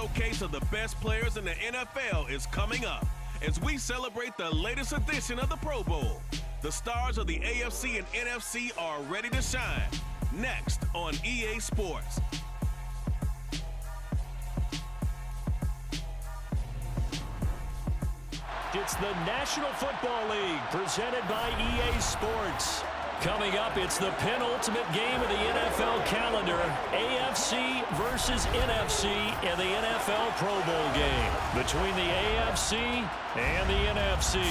showcase of the best players in the NFL is coming up as we celebrate the latest edition of the Pro Bowl. The stars of the AFC and NFC are ready to shine. Next on EA Sports. It's the National Football League presented by EA Sports. Coming up, it's the penultimate game of the NFL calendar, AFC versus NFC in the NFL Pro Bowl game between the AFC and the NFC.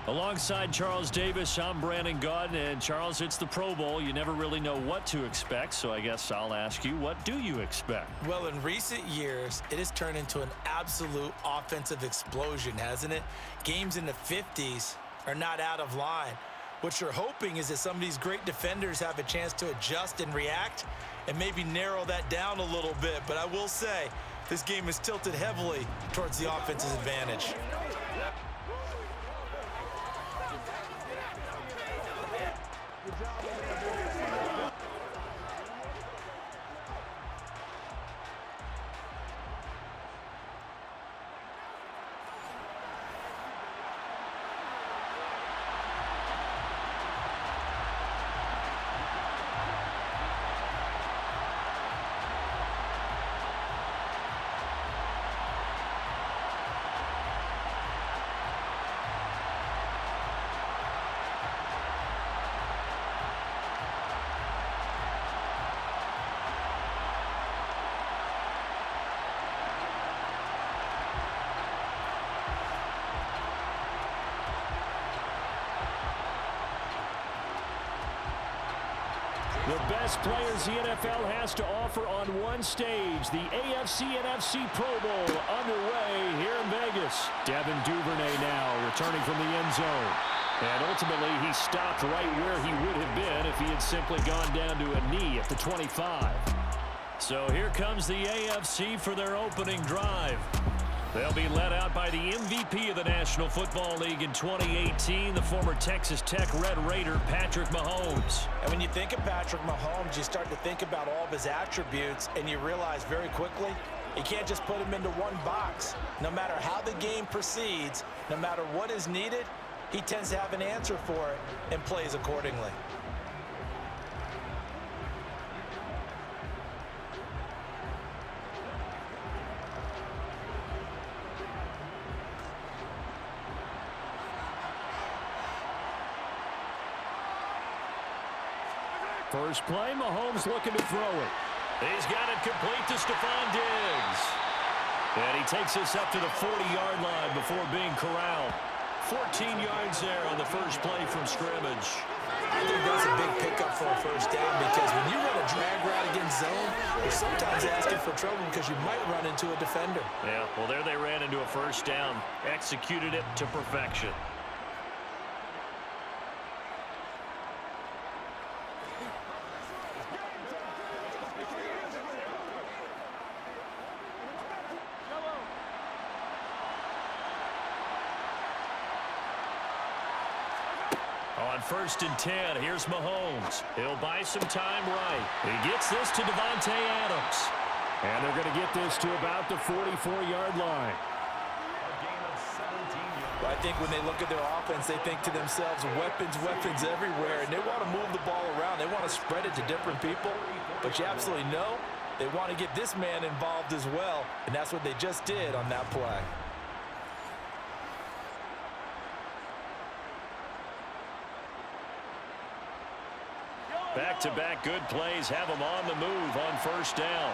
Alongside Charles Davis, I'm Brandon Gaudin, and Charles, it's the Pro Bowl. You never really know what to expect, so I guess I'll ask you, what do you expect? Well, in recent years, it has turned into an absolute offensive explosion, hasn't it? Games in the 50s are not out of line. What you're hoping is that some of these great defenders have a chance to adjust and react and maybe narrow that down a little bit. But I will say, this game is tilted heavily towards the offense's advantage. The best players the NFL has to offer on one stage. The AFC and NFC Pro Bowl underway here in Vegas. Devin Duvernay now returning from the end zone. And ultimately, he stopped right where he would have been if he had simply gone down to a knee at the 25. So here comes the AFC for their opening drive. They'll be led out by the MVP of the National Football League in 2018, the former Texas Tech Red Raider, Patrick Mahomes. And when you think of Patrick Mahomes, you start to think about all of his attributes, and you realize very quickly, you can't just put him into one box. No matter how the game proceeds, no matter what is needed, he tends to have an answer for it and plays accordingly. First play, Mahomes looking to throw it. He's got it complete to Stephon Diggs. And he takes us up to the 40-yard line before being corralled. 14 yards there on the first play from scrimmage. I think that's a big pickup for a first down because when you run a drag route against zone, you're sometimes asking for trouble because you might run into a defender. Yeah, well, there they ran into a first down. Executed it to perfection. On 1st and 10, here's Mahomes. He'll buy some time right. He gets this to Davante Adams. And they're going to get this to about the 44-yard line. Well, I think when they look at their offense, they think to themselves, weapons, weapons everywhere. And they want to move the ball around. They want to spread it to different people. But you absolutely know they want to get this man involved as well. And that's what they just did on that play. Back-to-back good plays have them on the move on first down.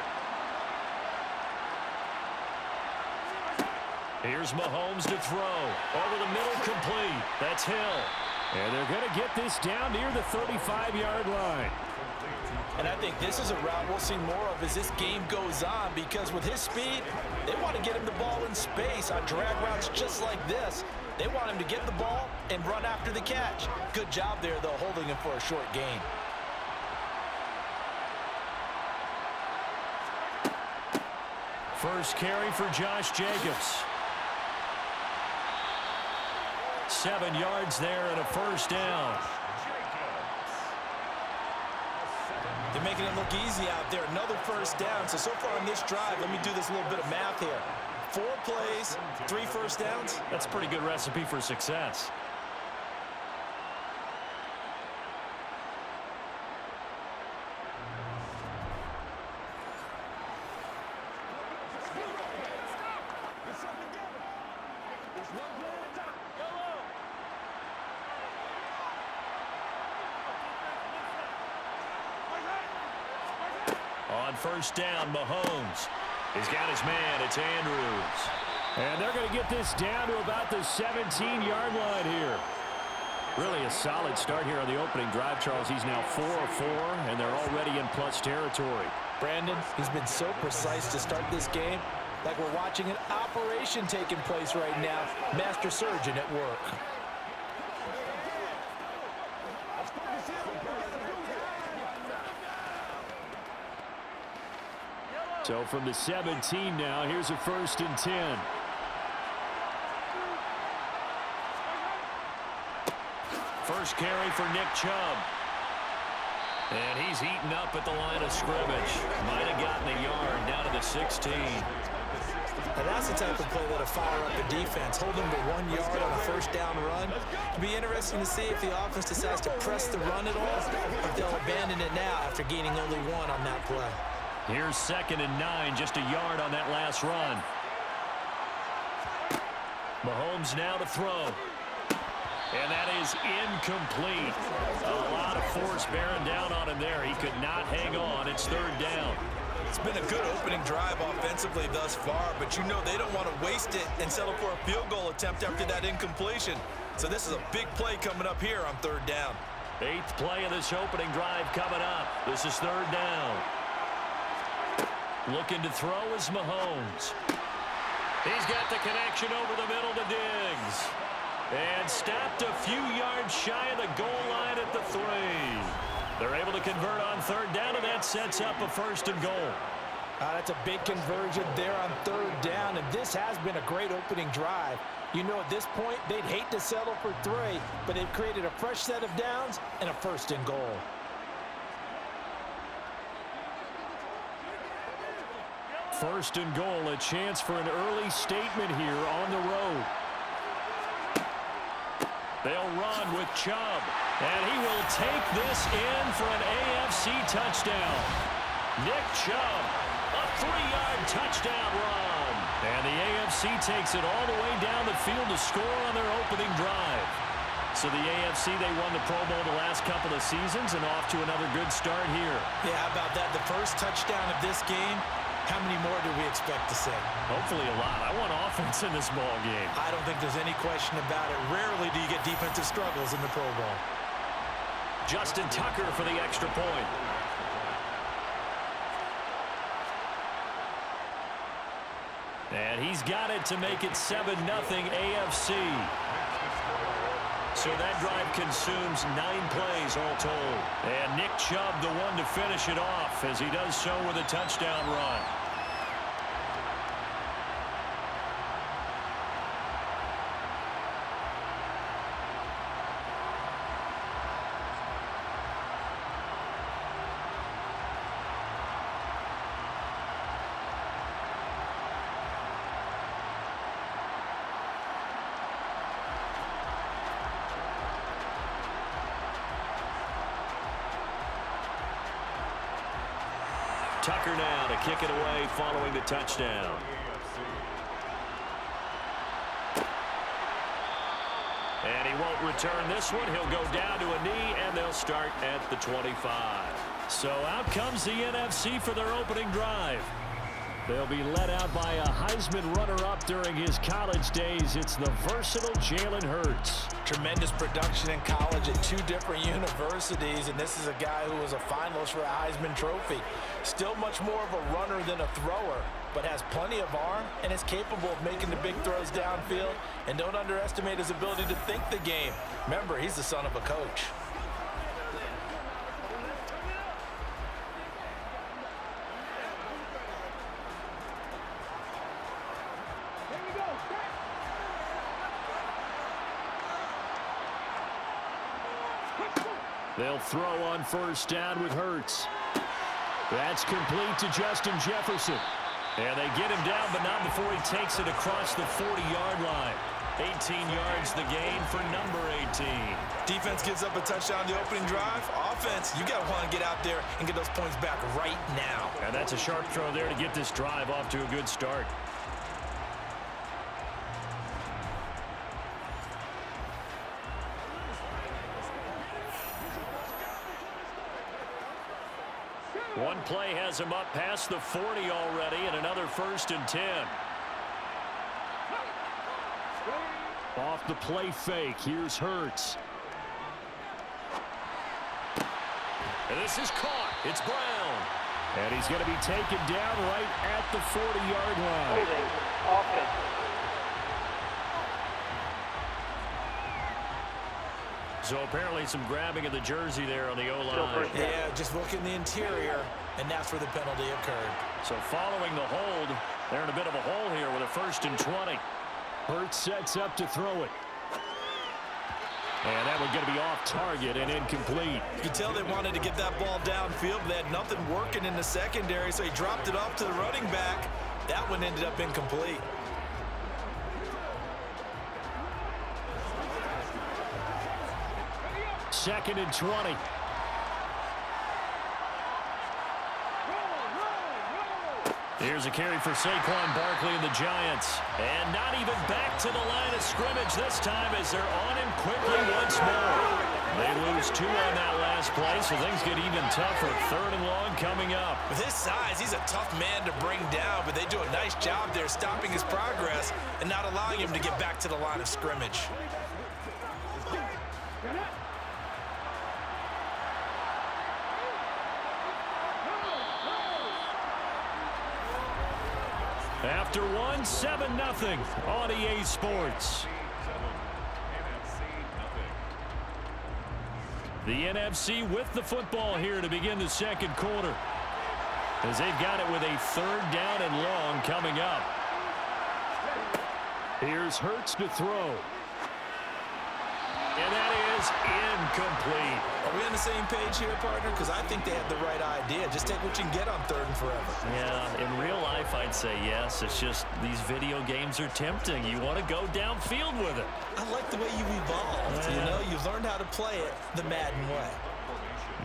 Here's Mahomes to throw. Over the middle, complete. That's Hill. And they're going to get this down near the 35-yard line. And I think this is a route we'll see more of as this game goes on because with his speed, they want to get him the ball in space on drag routes just like this. They want him to get the ball and run after the catch. Good job there, though, holding him for a short gain. First carry for Josh Jacobs. 7 yards there and a first down. They're making it look easy out there. Another first down. So far on this drive, let me do this little bit of math here. 4 plays, 3 first downs. That's a pretty good recipe for success. On first down, Mahomes. He's got his man. It's Andrews. And they're going to get this down to about the 17-yard line here. Really a solid start here on the opening drive, Charles. He's now 4 of 4, and they're already in plus territory. Brandon, he's been so precise to start this game, like we're watching an operation taking place right now. Master surgeon at work. So from the 17 now, here's a 1st and 10. First carry for Nick Chubb. And he's heating up at the line of scrimmage. Might have gotten a yard down to the 16. And that's the type of play that'll fire up the defense. Hold them to 1 yard on a first down run. It'll be interesting to see if the offense decides to press the run at all, or if they'll abandon it now after gaining only 1 on that play. Here's 2nd and 9, just a yard on that last run. Mahomes now to throw. And that is incomplete. A lot of force bearing down on him there. He could not hang on. It's 3rd down. It's been a good opening drive offensively thus far, but you know they don't want to waste it and settle for a field goal attempt after that incompletion. So this is a big play coming up here on 3rd down. 8th play of this opening drive coming up. This is 3rd down. Looking to throw is Mahomes. He's got the connection over the middle to Diggs. And stopped a few yards shy of the goal line at the 3. They're able to convert on 3rd down, and that sets up a 1st and goal. That's a big conversion there on 3rd down, and this has been a great opening drive. You know, at this point, they'd hate to settle for 3, but they've created a fresh set of downs and a 1st and goal. First and goal, a chance for an early statement here on the road. They'll run with Chubb, and he will take this in for an AFC touchdown. Nick Chubb, a 3-yard touchdown run. And the AFC takes it all the way down the field to score on their opening drive. So the AFC, they won the Pro Bowl the last couple of seasons and off to another good start here. Yeah, how about that? The first touchdown of this game. How many more do we expect to see? Hopefully a lot. I want offense in this ball game. I don't think there's any question about it. Rarely do you get defensive struggles in the Pro Bowl. Justin Tucker for the extra point. And he's got it to make it 7-0 AFC. So that drive consumes 9 plays all told. And Nick Chubb the one to finish it off as he does so with a touchdown run. Tucker now to kick it away following the touchdown. And he won't return this one. He'll go down to a knee, and they'll start at the 25. So out comes the NFC for their opening drive. They'll be led out by a Heisman runner-up during his college days. It's the versatile Jalen Hurts. Tremendous production in college at 2 different universities, and this is a guy who was a finalist for a Heisman Trophy. Still much more of a runner than a thrower, but has plenty of arm and is capable of making the big throws downfield. And don't underestimate his ability to think the game. Remember, he's the son of a coach. They'll throw on first down with Hurts. That's complete to Justin Jefferson. And they get him down, but not before he takes it across the 40-yard line. 18 yards the gain for number 18. Defense gives up a touchdown the opening drive. Offense, you got to want to get out there and get those points back right now. And that's a sharp throw there to get this drive off to a good start. One play has him up past the 40 already, and another 1st and 10. Off the play fake, here's Hurts. And this is caught. It's Brown. And he's going to be taken down right at the 40-yard line. So apparently some grabbing of the jersey there on the O-line. Yeah, just look in the interior, and that's where the penalty occurred. So following the hold, they're in a bit of a hole here with a 1st and 20. Hurts sets up to throw it. And that one's going to be off target and incomplete. You can tell they wanted to get that ball downfield, but they had nothing working in the secondary, so he dropped it off to the running back. That one ended up incomplete. Second and 20. Here's a carry for Saquon Barkley and the Giants. And not even back to the line of scrimmage this time as they're on him quickly once more. They lose 2 on that last play, so things get even tougher. 3rd and long coming up. With his size, he's a tough man to bring down, but they do a nice job there stopping his progress and not allowing him to get back to the line of scrimmage. After one, 7-0 on EA Sports. The NFC with the football here to begin the second quarter, as they've got it with a 3rd down and long coming up. Here's Hurts to throw. And that is incomplete. Are we on the same page here, partner? Because I think they had the right idea. Just take what you can get on 3rd and forever. Yeah, in real life, I'd say yes. It's just these video games are tempting. You want to go downfield with it. I like the way you evolved. Yeah. You know, you've learned how to play it the Madden way.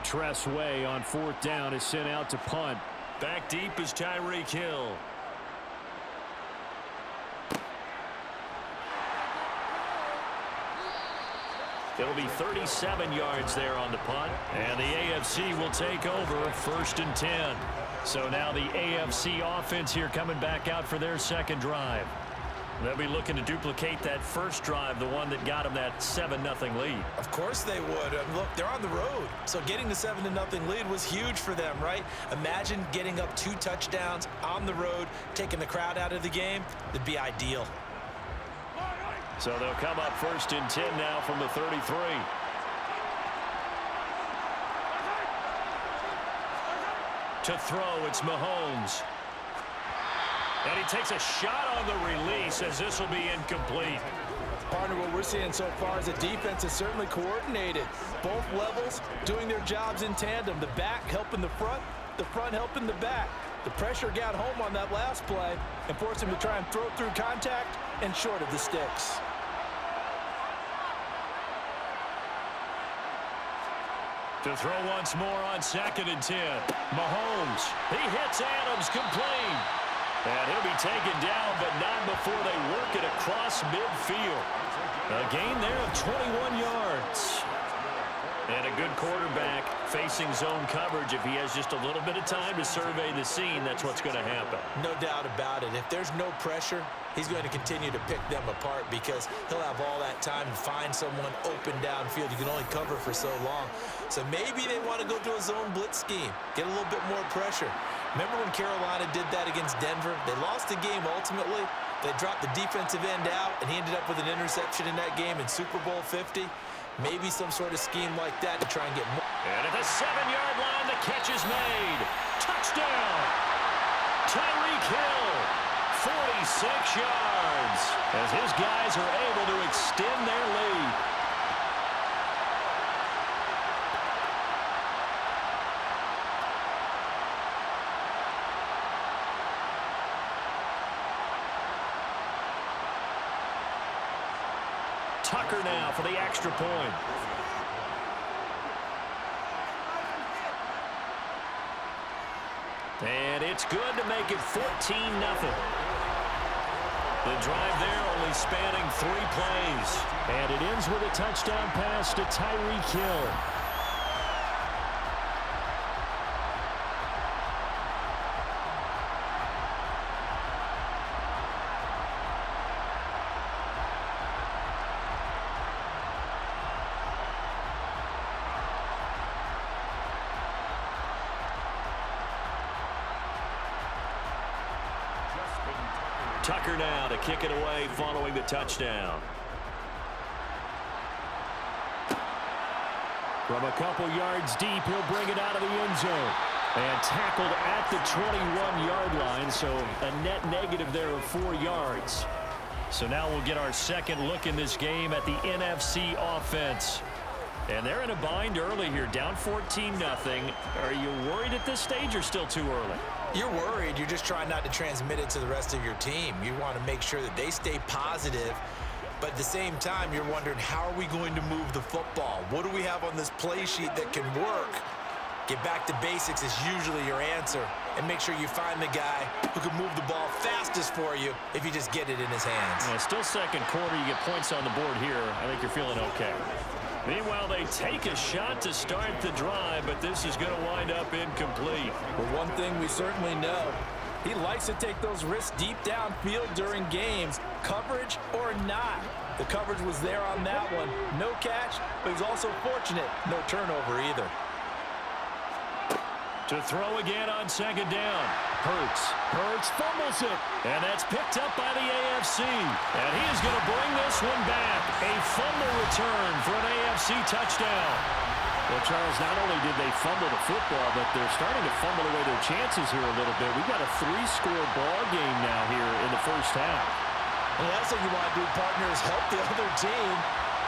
Tress Way on 4th down is sent out to punt. Back deep is Tyreek Hill. It'll be 37 yards there on the punt. And the AFC will take over 1st and 10. So now the AFC offense here coming back out for their second drive. They'll be looking to duplicate that first drive, the one that got them that 7-0 lead. Of course they would. Look, they're on the road. So getting the 7-0 lead was huge for them, right? Imagine getting up 2 touchdowns on the road, taking the crowd out of the game. It'd be ideal. So they'll come up 1st and 10 now from the 33. To throw, it's Mahomes. And he takes a shot on the release as this will be incomplete. Partner, what we're seeing so far is the defense is certainly coordinated. Both levels doing their jobs in tandem. The back helping the front helping the back. The pressure got home on that last play and forced him to try and throw through contact and short of the sticks. To throw once more on 2nd and 10. Mahomes, he hits Adams, complete. And he'll be taken down, but not before they work it across midfield. A gain there of 21 yards. And a good quarterback facing zone coverage. If he has just a little bit of time to survey the scene, that's what's going to happen. No doubt about it. If there's no pressure, he's going to continue to pick them apart because he'll have all that time to find someone open downfield. You can only cover for so long. So maybe they want to go to a zone blitz scheme, get a little bit more pressure. Remember when Carolina did that against Denver? They lost the game ultimately. They dropped the defensive end out, and he ended up with an interception in that game in Super Bowl 50. Maybe some sort of scheme like that to try and get more. And at the 7-yard line, the catch is made. Touchdown! Tyreek Hill, 46 yards, as his guys are able to extend their lead. Tucker now for the extra point. And it's good to make it 14-0. The drive there only spanning 3 plays. And it ends with a touchdown pass to Tyreek Hill. Tucker now to kick it away following the touchdown. From a couple yards deep, he'll bring it out of the end zone. And tackled at the 21-yard line, so a net negative there of 4 yards. So now we'll get our second look in this game at the NFC offense. And they're in a bind early here, down 14-0. Are you worried at this stage or still too early? You're worried. You're just trying not to transmit it to the rest of your team. You want to make sure that they stay positive. But at the same time, you're wondering, how are we going to move the football? What do we have on this play sheet that can work? Get back to basics is usually your answer. And make sure you find the guy who can move the ball fastest for you if you just get it in his hands. Yeah, still second quarter. You get points on the board here. I think you're feeling okay. Meanwhile, they take a shot to start the drive, but this is going to wind up incomplete. Well, one thing we certainly know, he likes to take those risks deep downfield during games, coverage or not. The coverage was there on that one. No catch, but he's also fortunate. No turnover either. To throw again on second down. Hurts fumbles it. And that's picked up by the AFC. And he is going to bring this one back. A fumble return for an AFC touchdown. Well, Charles, not only did they fumble the football, but they're starting to fumble away their chances here a little bit. We've got a 3-score ball game now here in the first half. And that's what you want to do, partners. Help the other team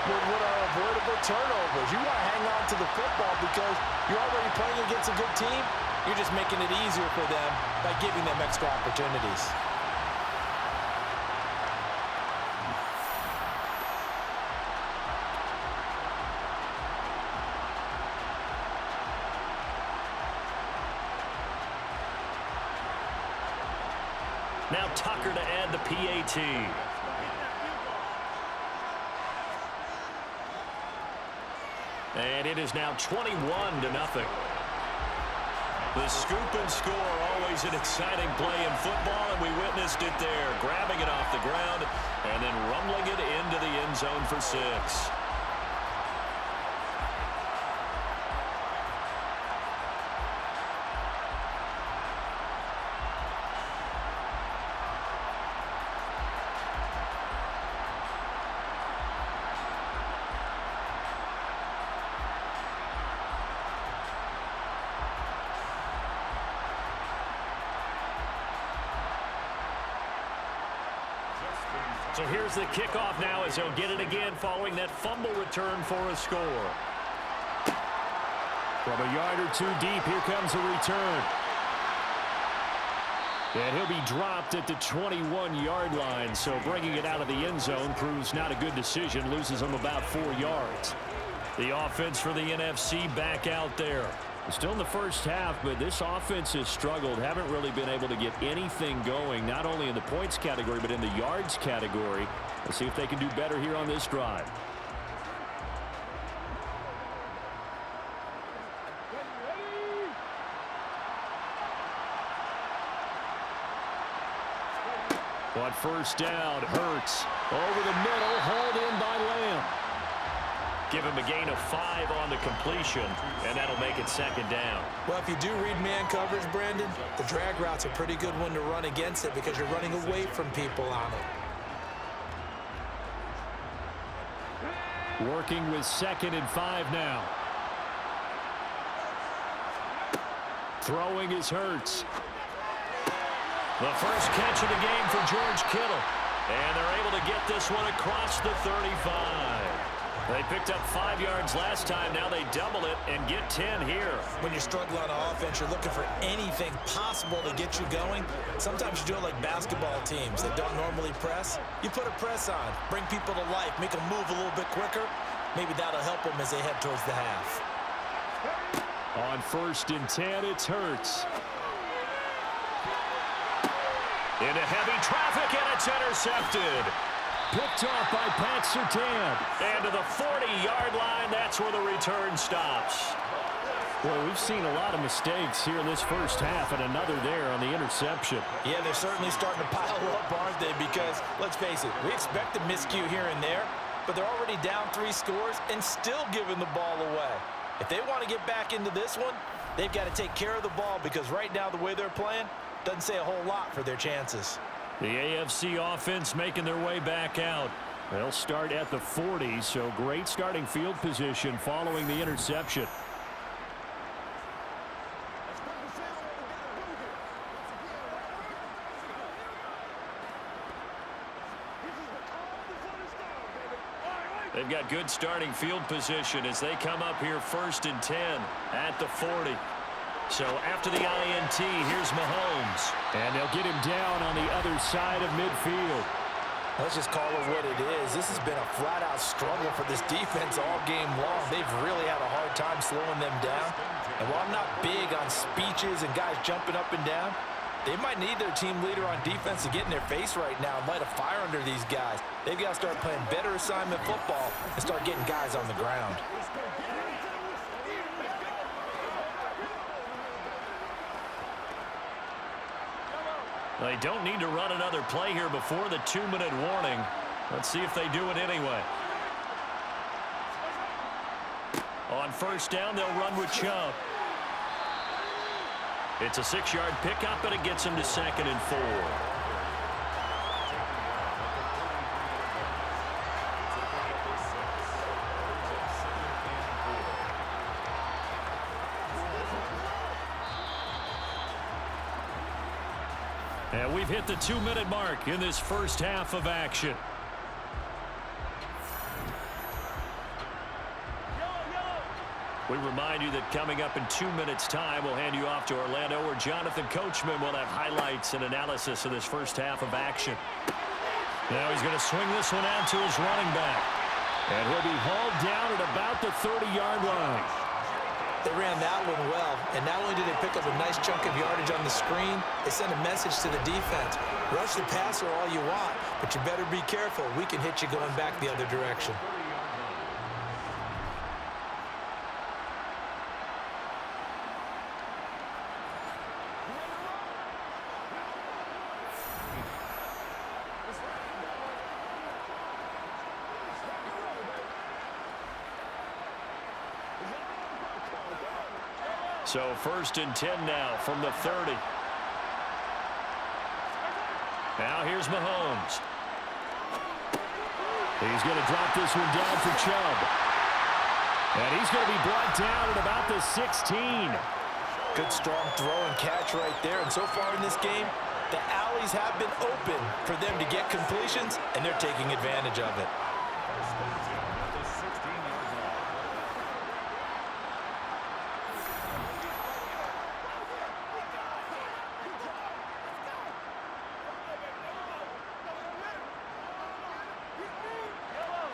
with what are avoidable turnovers. You want to hang on to the football because you're already playing against a good team. You're just making it easier for them by giving them extra opportunities. Now Tucker to add the PAT. And it is now 21-0. The scoop and score, always an exciting play in football, and we witnessed it there, grabbing it off the ground and then rumbling it into the end zone for 6. So here's the kickoff now as he'll get it again following that fumble return for a score. From a yard or 2 deep, here comes a return. And he'll be dropped at the 21-yard line, so bringing it out of the end zone proves not a good decision, loses him about 4 yards. The offense for the NFC back out there. Still in the first half, but this offense has struggled. Haven't really been able to get anything going, not only in the points category, but in the yards category. Let's see if they can do better here on this drive. On first down, Hurts over the middle, hauled in by Lamb. Give him a gain of 5 on the completion, and that'll make it second down. Well, if you do read man coverage, Brandon, the drag route's a pretty good one to run against it because you're running away from people on it. Working with 2nd and 5 now. Throwing is Hurts. The first catch of the game for George Kittle. And they're able to get this one across the 35. They picked up 5 yards last time. Now they double it and get 10 here. When you're struggling on offense, you're looking for anything possible to get you going. Sometimes you do it like basketball teams that don't normally press. You put a press on, bring people to life, make them move a little bit quicker. Maybe that'll help them as they head towards the half. On 1st and 10, it's Hurts. Into heavy traffic, and it's intercepted. Picked off by Pat Surtain. And to the 40-yard line, that's where the return stops. Well, we've seen a lot of mistakes here in this first half, and another there on the interception. Yeah, they're certainly starting to pile up, aren't they? Because, let's face it, we expect a miscue here and there, but they're already down 3 scores and still giving the ball away. If they want to get back into this one, they've got to take care of the ball, because right now the way they're playing doesn't say a whole lot for their chances. The AFC offense making their way back out. They'll start at the 40, so great starting field position following the interception. They've got good starting field position as they come up here 1st and 10 at the 40. So after the INT, here's Mahomes. And they'll get him down on the other side of midfield. Let's just call it what it is. This has been a flat-out struggle for this defense all game long. They've really had a hard time slowing them down. And while I'm not big on speeches and guys jumping up and down, they might need their team leader on defense to get in their face right now and light a fire under these guys. They've got to start playing better assignment football and start getting guys on the ground. They don't need to run another play here before the 2-minute warning. Let's see if they do it anyway. On 1st down, they'll run with Chubb. It's a 6-yard pickup, and it gets him to 2nd and 4. And we've hit the 2-minute mark in this first half of action. We remind you that coming up in 2 minutes' time, we'll hand you off to Orlando, where Jonathan Coachman will have highlights and analysis of this first half of action. Now he's going to swing this one out to his running back. And he'll be hauled down at about the 30-yard line. They ran that one well, and not only did they pick up a nice chunk of yardage on the screen, they sent a message to the defense. Rush the passer all you want, but you better be careful. We can hit you going back the other direction. So 1st and 10 now from the 30. Now here's Mahomes. He's going to drop this one down for Chubb. And he's going to be brought down at about the 16. Good strong throw and catch right there. And so far in this game, the alleys have been open for them to get completions, and they're taking advantage of it.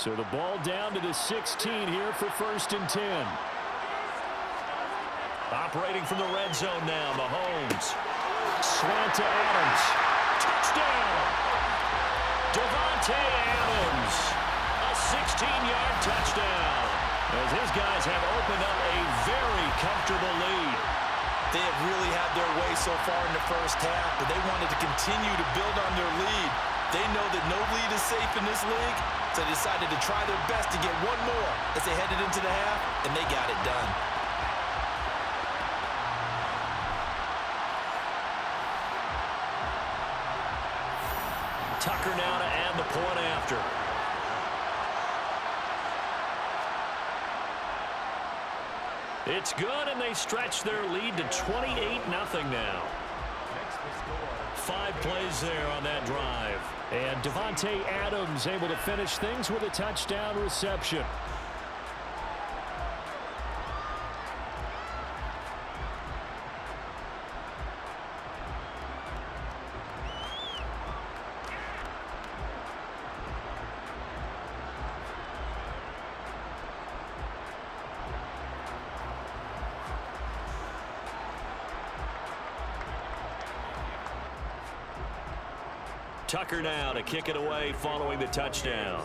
So the ball down to the 16 here for 1st and 10. Operating from the red zone now, Mahomes. Slant to Adams. Touchdown! Davante Adams. A 16-yard touchdown. As his guys have opened up a very comfortable lead. They have really had their way so far in the first half, but they wanted to continue to build on their lead. They know that no lead is safe in this league, so they decided to try their best to get one more as they headed into the half, and they got it done. Tucker now to add the point after. It's good, and they stretch their lead to 28-0 now. 5 plays there on that drive. And Davante Adams able to finish things with a touchdown reception. Tucker now to kick it away following the touchdown.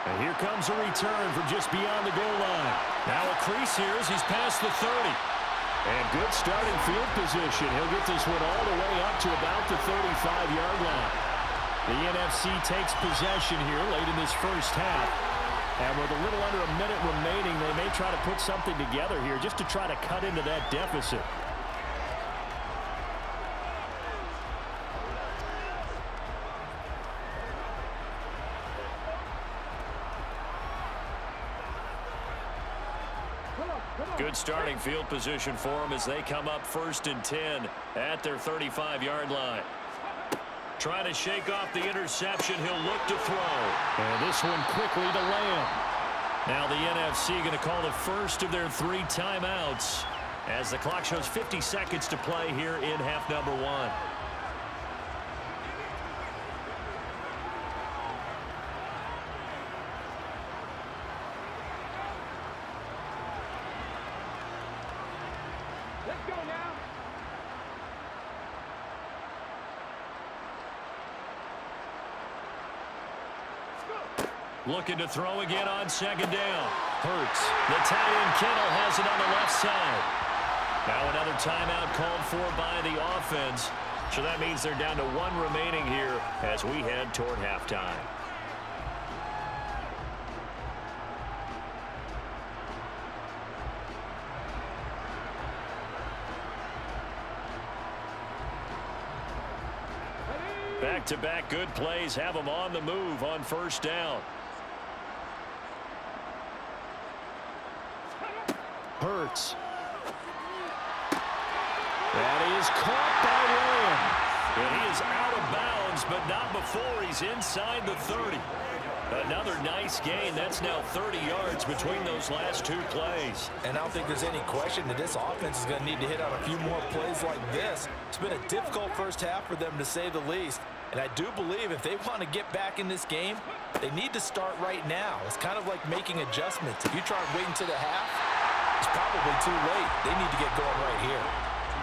And here comes a return from just beyond the goal line. Now a crease here as he's past the 30. And good starting field position. He'll get this one all the way up to about the 35-yard line. The NFC takes possession here late in this first half. And with a little under a minute remaining, they may try to put something together here just to try to cut into that deficit. Good starting field position for them as they come up 1st and 10 at their 35-yard line. Trying to shake off the interception. He'll look to throw. And this one quickly to Lamb. Now the NFC going to call the first of their 3 timeouts as the clock shows 50 seconds to play here in half number 1. Looking to throw again on 2nd down. Hurts. The tight end Kittle has it on the left side. Now another timeout called for by the offense. So that means they're down to 1 remaining here as we head toward halftime. Back-to-back good plays have them on the move on 1st down. Hurts. That is caught by Lamb. And he is out of bounds, but not before he's inside the 30. Another nice gain. That's now 30 yards between those last 2 plays. And I don't think there's any question that this offense is going to need to hit on a few more plays like this. It's been a difficult first half for them, to say the least. And I do believe if they want to get back in this game, they need to start right now. It's kind of like making adjustments. If you try waiting to the half, it's probably too late. They need to get going right here.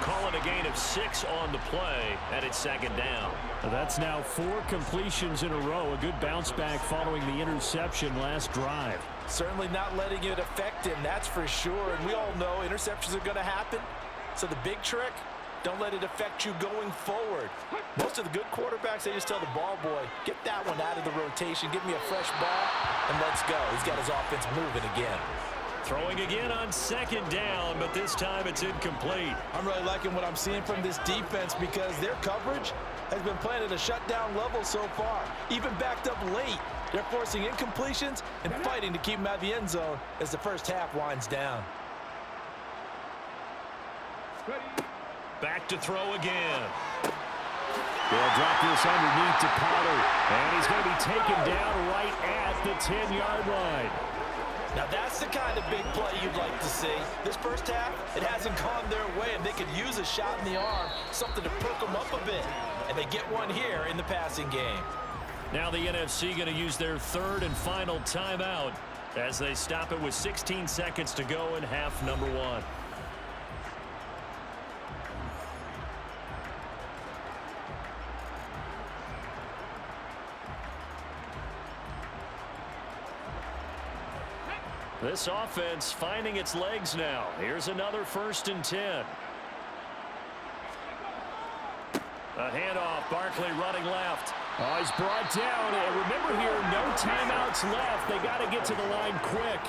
Call it a gain of 6 on the play, and it's 2nd down. That's now 4 completions in a row. A good bounce back following the interception last drive. Certainly not letting it affect him, that's for sure. And we all know interceptions are going to happen. So the big trick, don't let it affect you going forward. Most of the good quarterbacks, they just tell the ball boy, get that one out of the rotation, give me a fresh ball, and let's go. He's got his offense moving again. Throwing again on 2nd down, but this time it's incomplete. I'm really liking what I'm seeing from this defense because their coverage has been playing at a shutdown level so far. Even backed up late, they're forcing incompletions and fighting to keep them out of the end zone as the first half winds down. Back to throw again. They'll drop this underneath to Pollard, and he's going to be taken down right at the 10-yard line. Now that's the kind of big play you'd like to see. This first half, it hasn't gone their way, and they could use a shot in the arm, something to perk them up a bit. And they get one here in the passing game. Now the NFC going to use their 3rd and final timeout as they stop it with 16 seconds to go in half number 1. This offense finding its legs now. Here's another 1st and 10. A handoff. Barkley running left. Oh, he's brought down. And remember here, no timeouts left. They got to get to the line quick.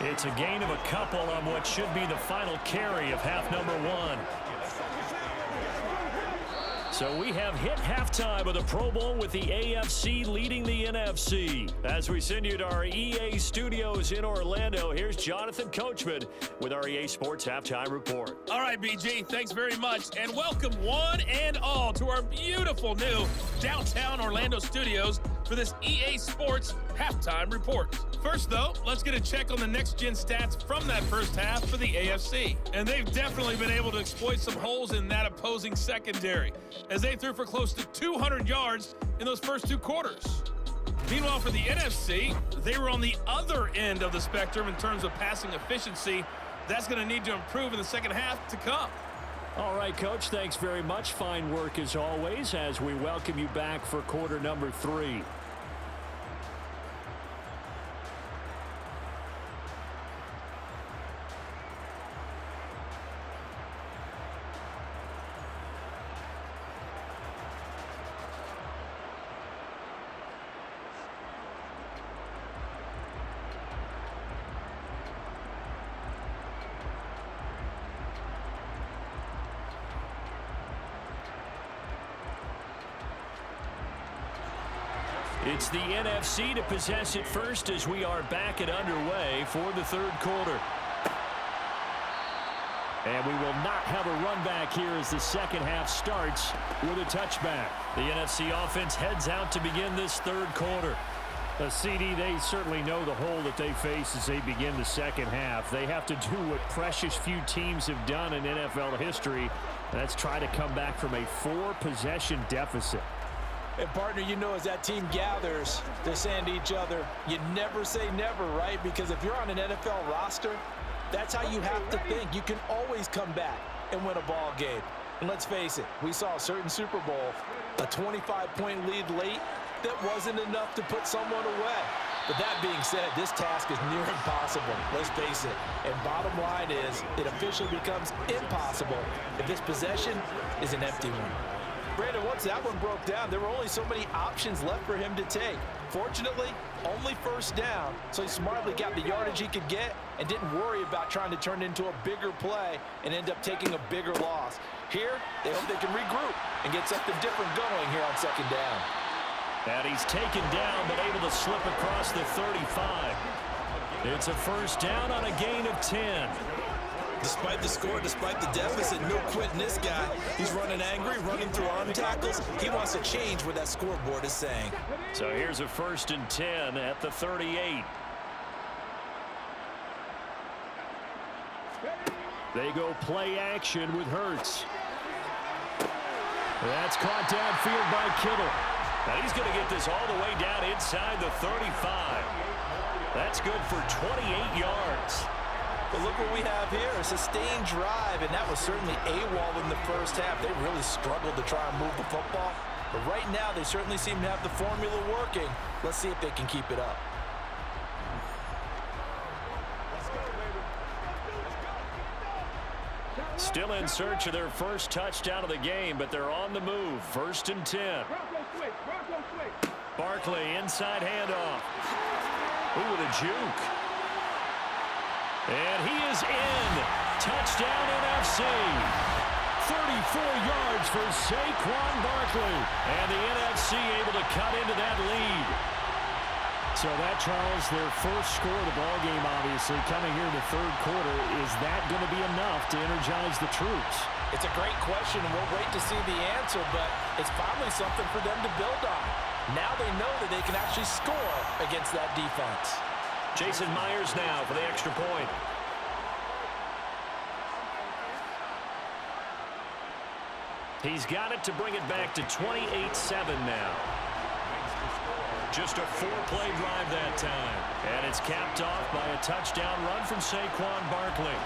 It's a gain of a couple on what should be the final carry of half number 1. So we have hit halftime of the Pro Bowl with the AFC leading the NFC. As we send you to our EA studios in Orlando, here's Jonathan Coachman with our EA Sports Halftime Report. All right, BG, thanks very much. And welcome one and all to our beautiful new downtown Orlando studios for this EA Sports Halftime Report. First, though, let's get a check on the next-gen stats from that first half for the AFC. And they've definitely been able to exploit some holes in that opposing secondary, as they threw for close to 200 yards in those first 2 quarters. Meanwhile, for the NFC, they were on the other end of the spectrum in terms of passing efficiency. That's going to need to improve in the second half to come. All right, Coach, thanks very much. Fine work as always as we welcome you back for quarter number 3. It's the NFC to possess it first as we are back and underway for the third quarter. And we will not have a run back here as the second half starts with a touchback. The NFC offense heads out to begin this third quarter. CD, they certainly know the hole that they face as they begin the second half. They have to do what precious few teams have done in NFL history. That's try to come back from a 4-possession deficit. And, partner, you know, as that team gathers, they're saying to each other, you never say never, right? Because if you're on an NFL roster, that's how you have to think. You can always come back and win a ball game. And let's face it, we saw a certain Super Bowl, a 25-point lead late that wasn't enough to put someone away. But that being said, this task is near impossible. Let's face it. And bottom line is, it officially becomes impossible if this possession is an empty one. Brandon, once that one broke down, there were only so many options left for him to take. Fortunately, only first down, so he smartly got the yardage he could get and didn't worry about trying to turn it into a bigger play and end up taking a bigger loss. Here, they hope they can regroup and get something different going here on second down. And he's taken down but able to slip across the 35. It's a first down on a gain of 10. Despite the score, despite the deficit, no quitting this guy. He's running angry, running through arm tackles. He wants to change what that scoreboard is saying. So here's a first and 10 at the 38. They go play action with Hurts. That's caught downfield by Kittle. Now he's going to get this all the way down inside the 35. That's good for 28 yards. But look what we have here, a sustained drive, and that was certainly AWOL in the first half. They really struggled to try and move the football. But right now, they certainly seem to have the formula working. Let's see if they can keep it up. Still in search of their first touchdown of the game, but they're on the move. First and 10. Barkley, inside handoff. Ooh, with a juke. And he is in. Touchdown NFC. 34 yards for Saquon Barkley. And the NFC able to cut into that lead. So that, Charles, their first score of the ballgame, obviously, coming here in the third quarter. Is that going to be enough to energize the troops? It's a great question, and we'll wait to see the answer, but it's finally something for them to build on. Now they know that they can actually score against that defense. Jason Myers now for the extra point. He's got it to bring it back to 28-7 now. Just a 4-play drive that time. And it's capped off by a touchdown run from Saquon Barkley.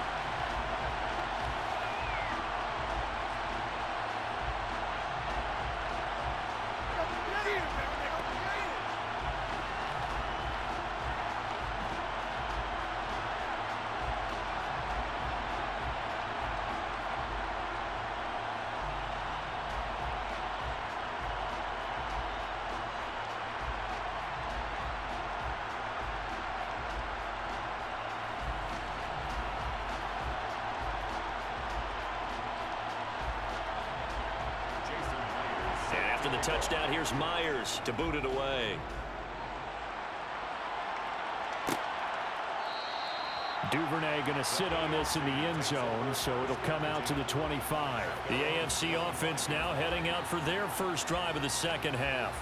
After the touchdown, here's Myers to boot it away. Duvernay going to sit on this in the end zone, so it'll come out to the 25. The AFC offense now heading out for their first drive of the second half.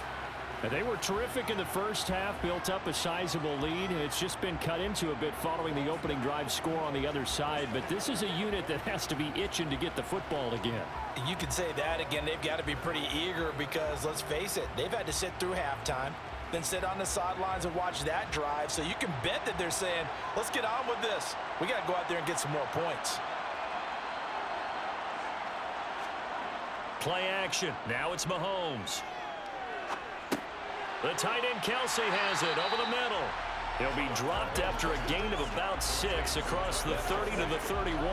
And they were terrific in the first half, built up a sizable lead, and it's just been cut into a bit following the opening drive score on the other side. But this is a unit that has to be itching to get the football again. You could say that again. They've got to be pretty eager because, let's face it, they've had to sit through halftime, then sit on the sidelines and watch that drive. So you can bet that they're saying, let's get on with this. We got to go out there and get some more points. Play action. Now it's Mahomes. The tight end Kelsey has it over the middle. He'll be dropped after a gain of about 6 across the 30 to the 31.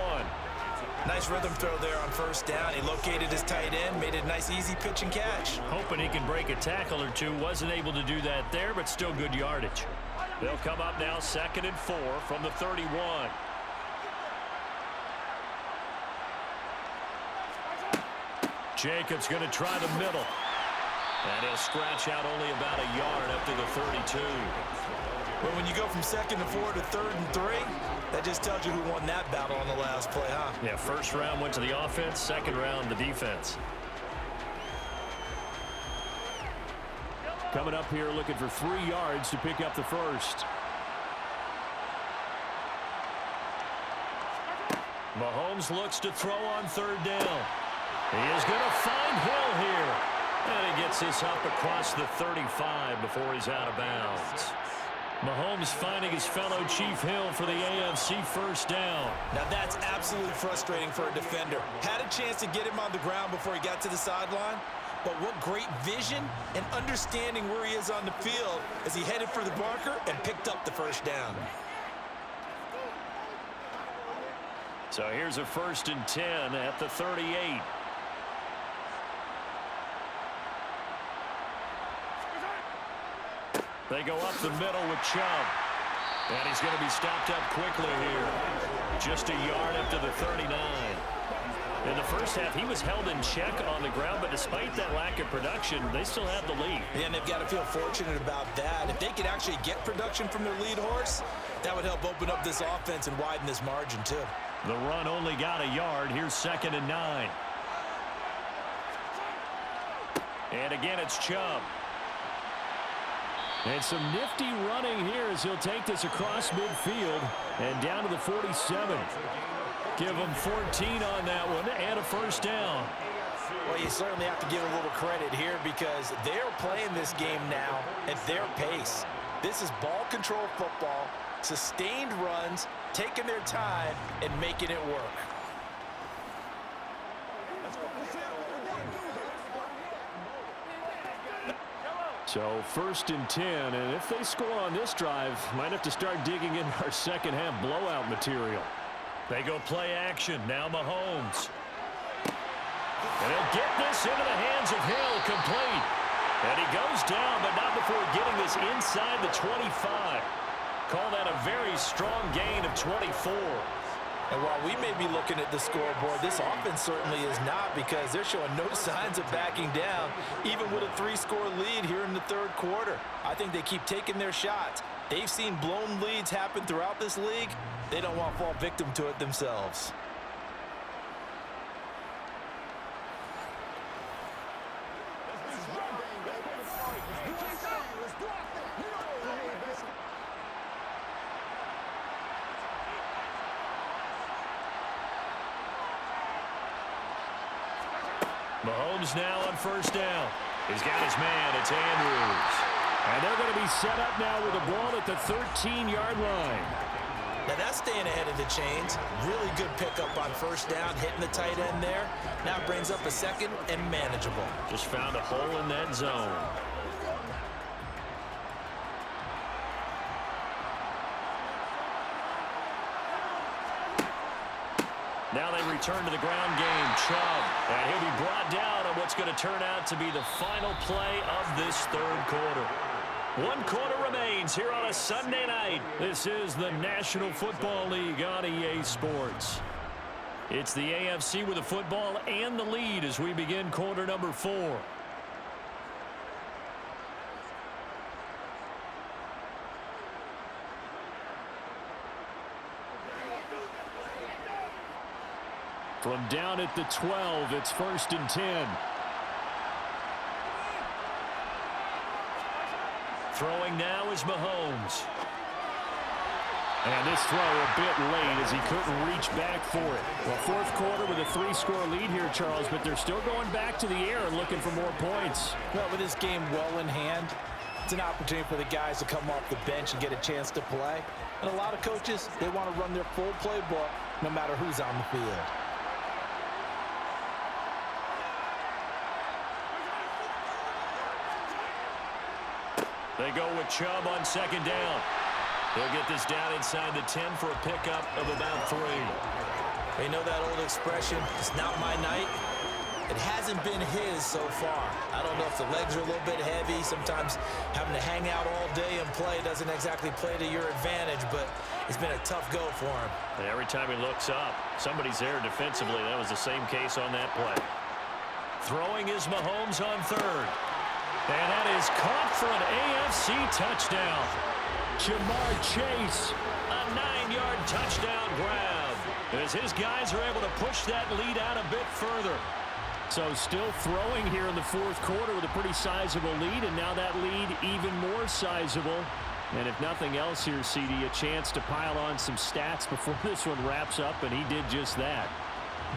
Nice rhythm throw there on first down. He located his tight end, made it a nice easy pitch and catch. Hoping he can break a tackle or two. Wasn't able to do that there, but still good yardage. They'll come up now 2nd and 4 from the 31. Jacobs going to try the middle. And he'll scratch out only about a yard up to the 32. But when you go from 2nd and 4 to 3rd and 3, that just tells you who won that battle on the last play, huh? Yeah, first round went to the offense, second round the defense. Coming up here looking for 3 yards to pick up the first. Mahomes looks to throw on 3rd down. He is going to find Hill here. And he gets this up across the 35 before he's out of bounds. Mahomes finding his fellow Chief Hill for the AFC first down. Now that's absolutely frustrating for a defender. Had a chance to get him on the ground before he got to the sideline, but what great vision and understanding where he is on the field as he headed for the marker and picked up the first down. So here's a 1st and 10 at the 38. They go up the middle with Chubb. And he's going to be stopped up quickly here. Just a yard up to the 39. In the first half, he was held in check on the ground, but despite that lack of production, they still have the lead. Yeah, and they've got to feel fortunate about that. If they could actually get production from their lead horse, that would help open up this offense and widen this margin, too. The run only got a yard. Here's 2nd and 9. And again, it's Chubb. And some nifty running here as he'll take this across midfield and down to the 47. Give him 14 on that one and a first down. Well, you certainly have to give a little credit here because they're playing this game now at their pace. This is ball control football, sustained runs, taking their time and making it work. So 1st and 10, and if they score on this drive, might have to start digging in our second half blowout material. They go play action. Now Mahomes. And he'll get this into the hands of Hill, complete. And he goes down, but not before getting this inside the 25. Call that a very strong gain of 24. And while we may be looking at the scoreboard, this offense certainly is not because they're showing no signs of backing down, even with a 3-score lead here in the 3rd quarter. I think they keep taking their shots. They've seen blown leads happen throughout this league. They don't want to fall victim to it themselves. Mahomes now on 1st down. He's got his man. It's Andrews. And they're going to be set up now with the ball at the 13-yard line. Now that's staying ahead of the chains. Really good pickup on 1st down, hitting the tight end there. Now brings up a 2nd and manageable. Just found a hole in that zone. Now they return to the ground game. Chubb. And he'll be brought down on what's going to turn out to be the final play of this 3rd quarter. 1 quarter remains here on a Sunday night. This is the National Football League on EA Sports. It's the AFC with the football and the lead as we begin quarter number 4. From down at the 12, it's 1st and 10. Throwing now is Mahomes. And this throw a bit late as he couldn't reach back for it. Well, 4th quarter with a 3-score lead here, Charles, but they're still going back to the air and looking for more points. Well, with this game well in hand, it's an opportunity for the guys to come off the bench and get a chance to play. And a lot of coaches, they want to run their full playbook no matter who's on the field. They go with Chubb on second down. They'll get this down inside the 10 for a pickup of about 3. You know that old expression, it's not my night? It hasn't been his so far. I don't know if the legs are a little bit heavy. Sometimes having to hang out all day and play doesn't exactly play to your advantage, but it's been a tough go for him. And every time he looks up, somebody's there defensively. That was the same case on that play. Throwing is Mahomes on third. And that is caught for an AFC touchdown. Jamar Chase, a 9-yard touchdown grab, as his guys are able to push that lead out a bit further. So still throwing here in the fourth quarter with a pretty sizable lead, and now that lead even more sizable. And if nothing else here, CD, a chance to pile on some stats before this one wraps up, and he did just that.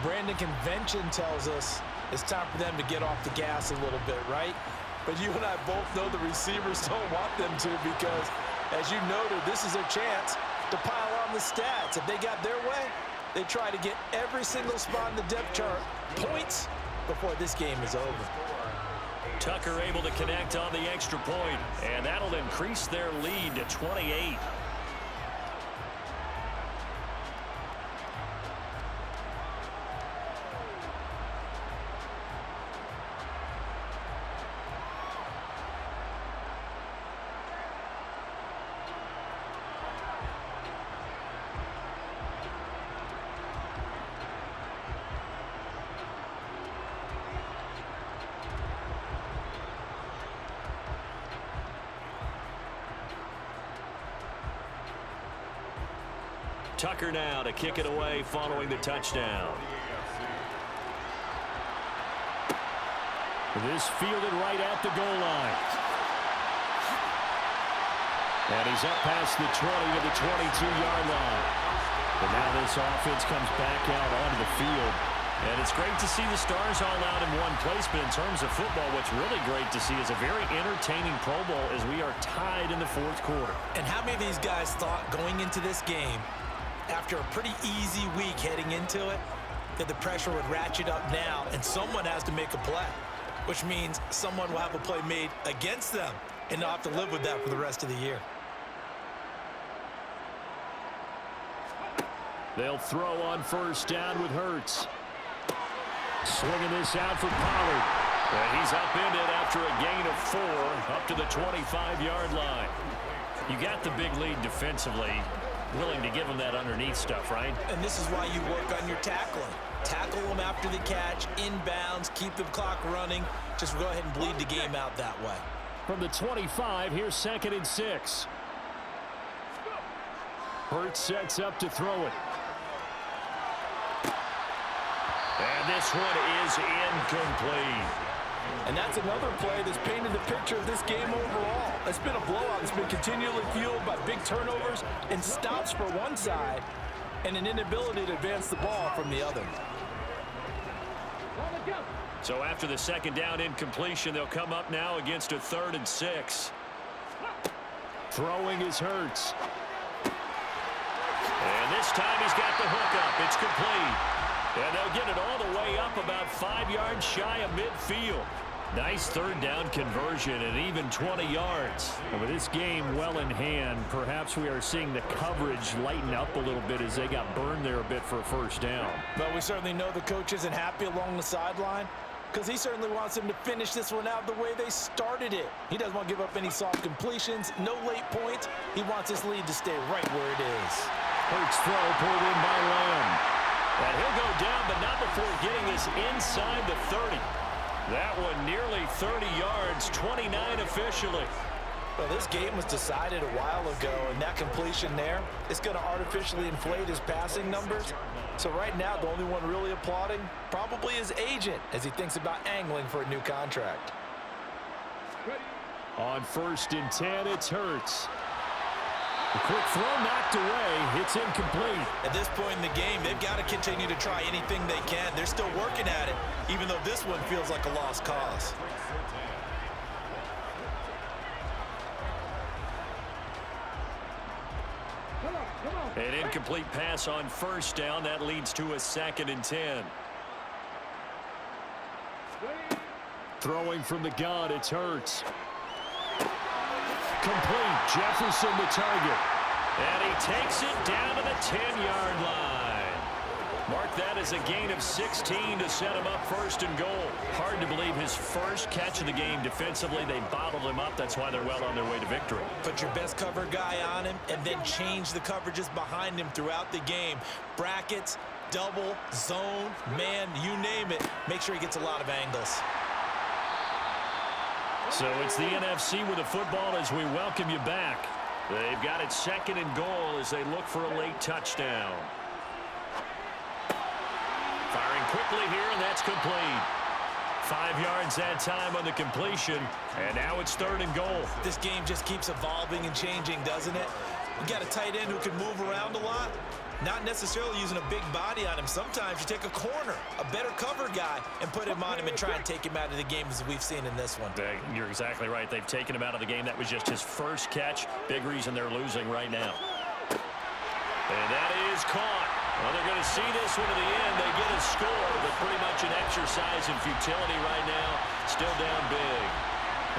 Brandon, convention tells us it's time for them to get off the gas a little bit, right? But you and I both know the receivers don't want them to, because, as you noted, this is their chance to pile on the stats. If they got their way, they try to get every single spot in the depth chart points before this game is over. Tucker able to connect on the extra point, and that'll increase their lead to 28. Tucker now to kick it away following the touchdown. This fielded right at the goal line. And he's up past the 20 to the 22-yard line. But now this offense comes back out onto the field. And it's great to see the stars all out in one place, but in terms of football, what's really great to see is a very entertaining Pro Bowl as we are tied in the fourth quarter. And how many of these guys thought going into this game, after a pretty easy week heading into it, that the pressure would ratchet up now and someone has to make a play, which means someone will have a play made against them and they'll have to live with that for the rest of the year. They'll throw on first down with Hurts. Swinging this out for Pollard. And he's upended after a gain of 4 up to the 25-yard line. You got the big lead defensively. Willing to give them that underneath stuff, right? And this is why you work on your tackling. Tackle them after the catch, inbounds, keep the clock running. Just go ahead and bleed the game out that way. From the 25, here's 2nd and 6. Hurts sets up to throw it. And this one is incomplete. And that's another play that's painted the picture of this game overall. It's been a blowout. It's been continually fueled by big turnovers and stops for one side and an inability to advance the ball from the other. So after the second down incompletion, they'll come up now against a 3rd and 6. Throwing is Hurts. And this time he's got the hook up. It's complete. And they'll get it all the way up about 5 yards shy of midfield. Nice 3rd down conversion and even 20 yards. And with this game well in hand, perhaps we are seeing the coverage lighten up a little bit as they got burned there a bit for a first down. But we certainly know the coach isn't happy along the sideline, because he certainly wants them to finish this one out the way they started it. He doesn't want to give up any soft completions, no late points. He wants his lead to stay right where it is. Hurts throw pulled in by Lamb. And he'll go down, but not before getting this inside the 30. That one nearly 30 yards, 29 officially. Well, this game was decided a while ago, and that completion there is going to artificially inflate his passing numbers. So right now, the only one really applauding probably his agent as he thinks about angling for a new contract. On 1st and 10, it's Hurts. A quick throw knocked away. It's incomplete. At this point in the game, they've got to continue to try anything they can. They're still working at it, even though this one feels like a lost cause. An incomplete pass on first down. That leads to a 2nd and 10. Throwing from the gun, it's Hurts. Complete. Jefferson the target. And he takes it down to the 10-yard line. Mark that as a gain of 16 to set him up first and goal. Hard to believe his first catch of the game defensively. They bottled him up. That's why they're well on their way to victory. Put your best cover guy on him and then change the coverages behind him throughout the game. Brackets, double, zone, man, you name it. Make sure he gets a lot of angles. So it's the NFC with the football as we welcome you back. They've got it second and goal as they look for a late touchdown. Firing quickly here, and that's complete. 5 yards that time on the completion, and now it's third and goal. This game just keeps evolving and changing, doesn't it? You got a tight end who can move around a lot. Not necessarily using a big body on him. Sometimes you take a corner, a better cover guy, and put him on him and try and take him out of the game as we've seen in this one. You're exactly right. They've taken him out of the game. That was just his first catch. Big reason they're losing right now. And that is caught. Well, they're going to see this one to the end. They get a score, but pretty much an exercise in futility right now. Still down big.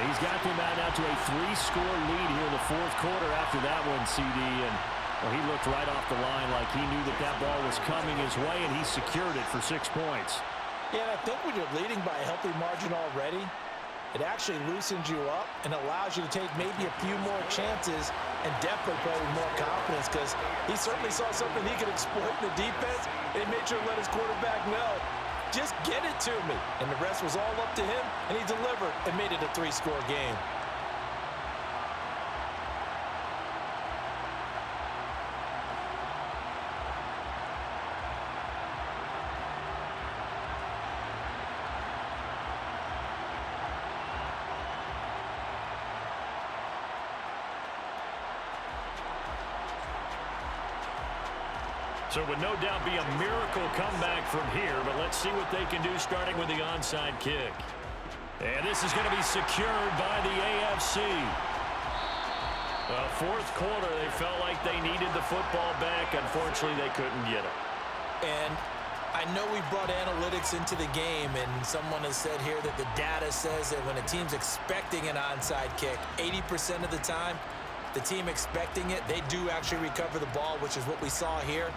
He's got them out now to a 3-score lead here in the fourth quarter after that one, CD. And well, he looked right off the line like he knew that that ball was coming his way, and he secured it for 6 points. Yeah, I think when you're leading by a healthy margin already, it actually loosens you up and allows you to take maybe a few more chances and definitely play with more confidence, because he certainly saw something he could exploit in the defense, and he made sure to let his quarterback know, just get it to me. And the rest was all up to him, and he delivered and made it a 3-score game. So it would no doubt be a miracle comeback from here, but let's see what they can do starting with the onside kick. And this is going to be secured by the AFC. Well, fourth quarter, they felt like they needed the football back. Unfortunately, they couldn't get it. And I know we brought analytics into the game, and someone has said here that the data says that when a team's expecting an onside kick, 80% of the time, the team expecting it, they do actually recover the ball, which is what we saw here.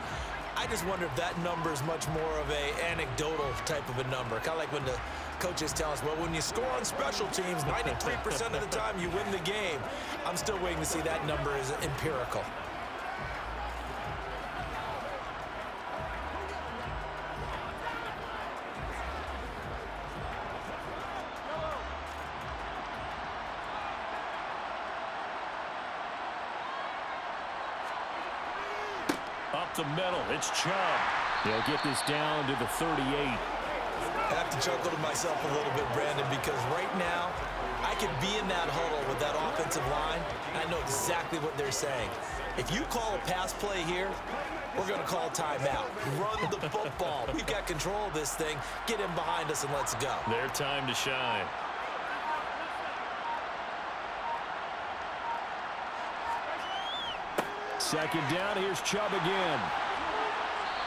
I just wonder if that number is much more of a anecdotal type of a number. Kind of like when the coaches tell us, well, when you score on special teams, 93% of the time you win the game. I'm still waiting to see that number is empirical. Up the middle, it's Chubb. They'll get this down to the 38. I have to chuckle to myself a little bit, Brandon, because right now I could be in that huddle with that offensive line, and I know exactly what they're saying. If you call a pass play here, we're going to call timeout. Run the football. We've got control of this thing. Get him behind us and let's go. Their time to shine. Second down, here's Chubb again.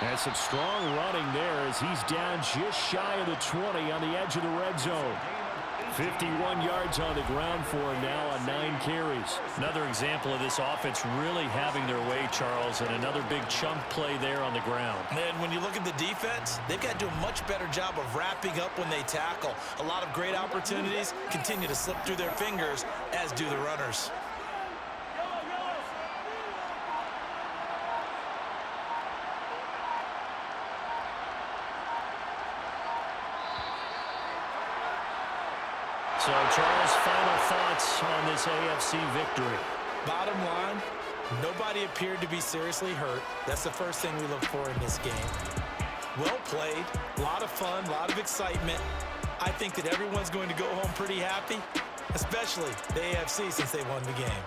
And some strong running there as he's down just shy of the 20 on the edge of the red zone. 51 yards on the ground for him now on 9 carries. Another example of this offense really having their way, Charles, and another big chunk play there on the ground. And when you look at the defense, they've got to do a much better job of wrapping up when they tackle. A lot of great opportunities continue to slip through their fingers, as do the runners. So, Charles, final thoughts on this AFC victory. Bottom line, nobody appeared to be seriously hurt. That's the first thing we look for in this game. Well played, a lot of fun, a lot of excitement. I think that everyone's going to go home pretty happy, especially the AFC since they won the game.